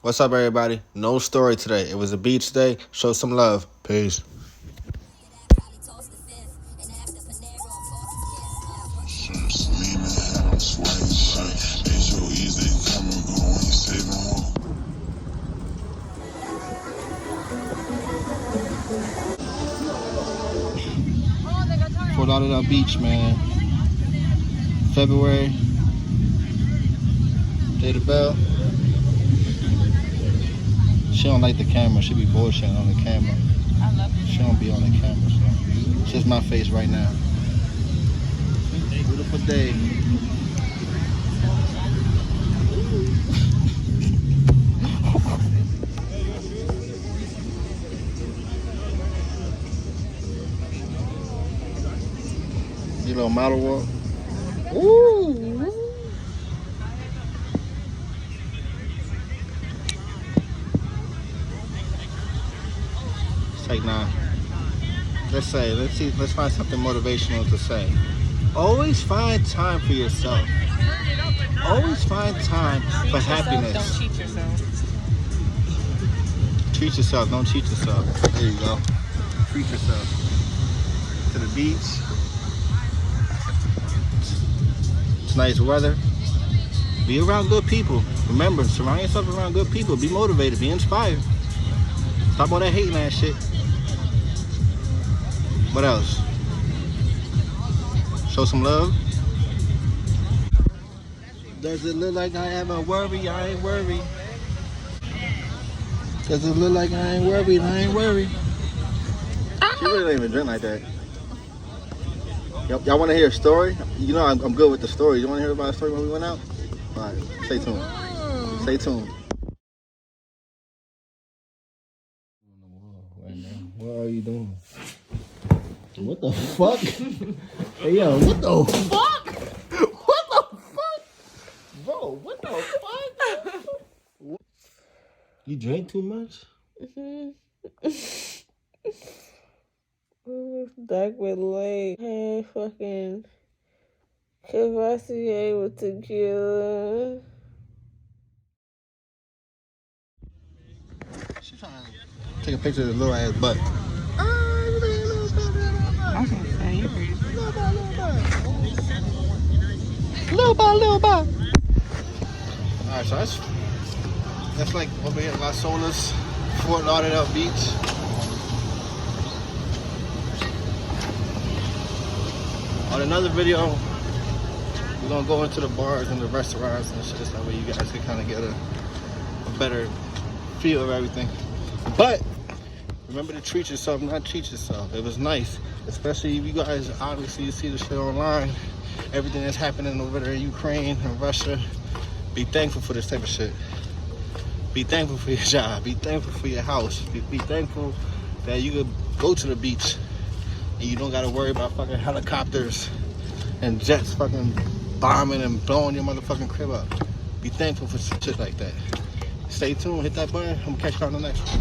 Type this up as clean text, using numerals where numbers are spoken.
What's up, everybody? No story today. It was a beach day. Show some love. Peace. Fort Lauderdale Beach, man. February. Day the bell. She don't like the camera. She be bullshitting on the camera. I love it. She don't be on the camera, so it's just my face right now. Beautiful day. You little model walk. Ooh. It's like, nah. Let's find something motivational to say. Always find time for yourself. Always find time for happiness. Don't cheat yourself. Treat yourself, don't cheat yourself. There you go. Treat yourself. To the beach. It's nice weather. Be around good people. Remember, surround yourself around good people. Be motivated, be inspired. Stop all that hating ass shit. What else? Show some love. Does it look like I ever worry? I ain't worried. Does it look like I ain't worried? I ain't worried. She really don't even drink like that. Y'all want to hear a story? You know I'm good with the story. You want to hear about a story when we went out? All right, stay tuned. Stay tuned. What are you doing? What the fuck? Hey, yo, what the fuck? What the fuck? Bro, what the fuck? You drank too much? Back with late. Hey, fucking capacity with tequila. She's trying to take a picture of the little ass butt. I was gonna say, you crazy. Little bit. Alright, so that's like over here at Las Olas, Fort Lauderdale Beach. On another video, we're gonna go into the bars and the restaurants and shit. That way you guys can kind of get a better feel of everything. But remember to treat yourself, not cheat yourself. It was nice, especially if you guys obviously you see the shit online, everything that's happening over there in Ukraine and Russia. Be thankful for this type of shit. Be thankful for your job. Be thankful for your house. Be thankful that you could go to the beach and you don't gotta worry about fucking helicopters and jets fucking bombing and blowing your motherfucking crib up. Be thankful for shit like that. Stay tuned, hit that button. I'm gonna catch you on the next one.